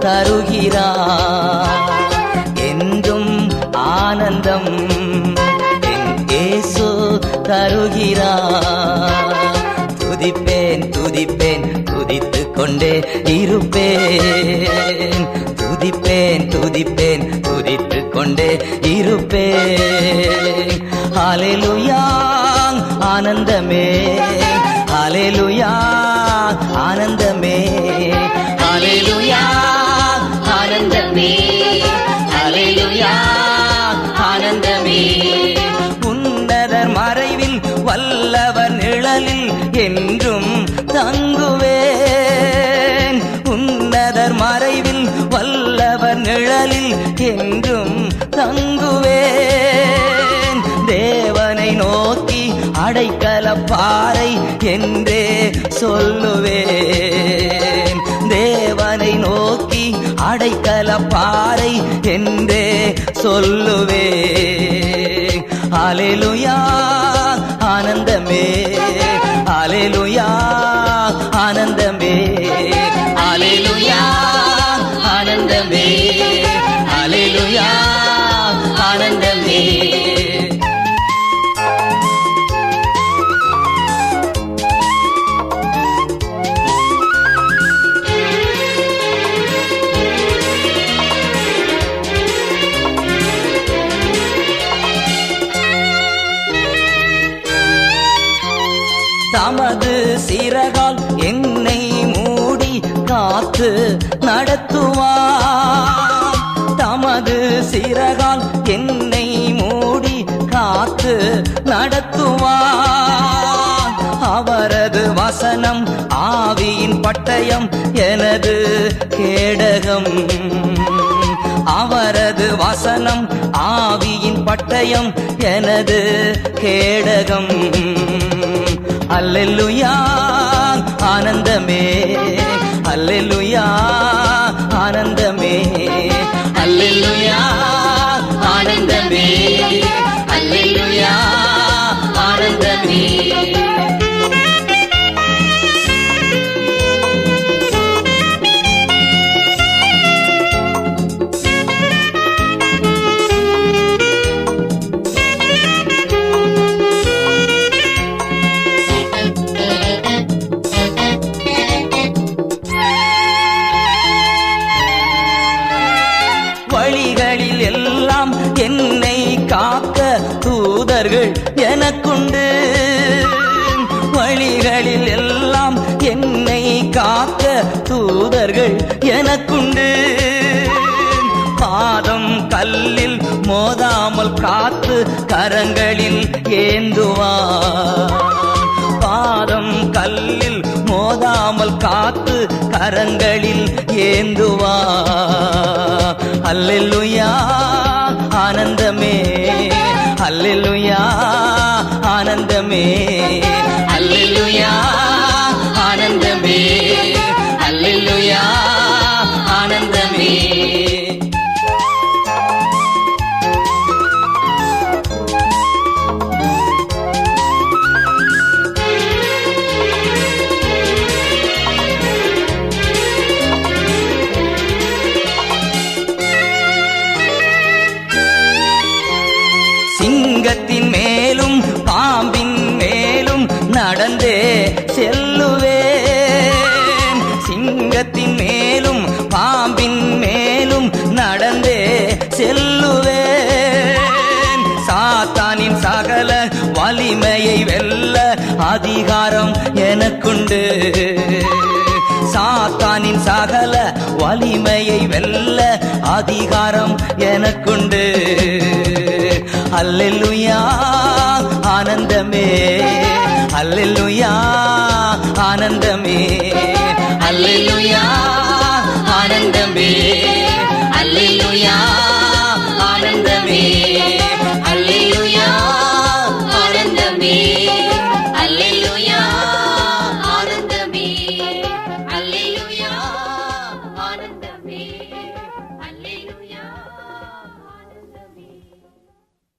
தருகிறார். என்றும் ஆனந்தம் என் இயேசு தருகிறார். துதிப்பேன் துதிப்பேன் துதித்துக் கொண்டே இருப்பேன். துதிப்பேன் துதிப்பேன் துதித்துக் கொண்டே இருப்பேன். ஹல்லேலூயா ஆனந்தமே, ஹல்லேலூயா ஆனந்தமே, ஹல்லேலூயா ஆனந்தமே, ஹல்லேலூயா ஆனந்தமே. உன்னதர் மறைவில் வல்லவர் நிழலில் என்றும் தங்குவேன். உன்னதர் மறைவில் வல்லவர் நிழலில் என்றும் தங்குவேன். தேவனை நோக்கி அடைக்கலப்பாறை என்றே சொல்லுவேன். தேவனை நோக்கி அடைக்கலப்பாறை என்றே சொல்லுவேன். ஹல்லேலூயா ஆனந்தமே, ஹல்லேலூயா ஆனந்தமே, ஹல்லேலூயா ஆனந்தமே, ஹல்லேலூயா ஆனந்தமே. தமது சிறகால் என்னை மூடி காத்து நடத்துவார். தமது சிறகால் என்னை மூடி காத்து நடத்துவார். அவரது வசனம் ஆவியின் பட்டயம் எனது கேடகம். அவரது வசனம் ஆவியின் பட்டயம் எனது கேடகம். அல்லேலூயா ஆனந்தமே, அல்லேலூயா ஆனந்தமே, அல்லேலூயா ஆனந்தமே, அல்லேலூயா ஆனந்தமே. வழிகளில் எல்லாம் என்னை காக்க தூதர்கள் எனக்குண்டு. வழிகளில் எல்லாம் என்னை காக்க தூதர்கள் எனக்குண்டு. பாதம் கல்லில் மோதாமல் காத்து கரங்களில் ஏந்துவார். பாதம் கல்லில் மோதாமல் காத்து கரங்களில் ஏந்துவார். அல்லேலூயா ஆனந்தமே, அல்லேலூயா ஆனந்தமே, அல்லேலூயா ஆனந்தமே, அல்லேலூயா ஆனந்தமே. சிங்கத்தின் மேலும் பாம்பின் மேலும் நடந்தே செல்லுவேன். சிங்கத்தின் மேலும் பாம்பின் மேலும் நடந்தே செல்லுவேன். சாத்தானின் சகல வலிமையை வெல்ல அதிகாரம் எனக்குண்டு. சாத்தானின் சகல வலிமையை வெல்ல அதிகாரம் எனக்குண்டு. அல்லேலூயா ஆனந்தமே, அல்லேலூயா ஆனந்தமே, அல்லேலூயா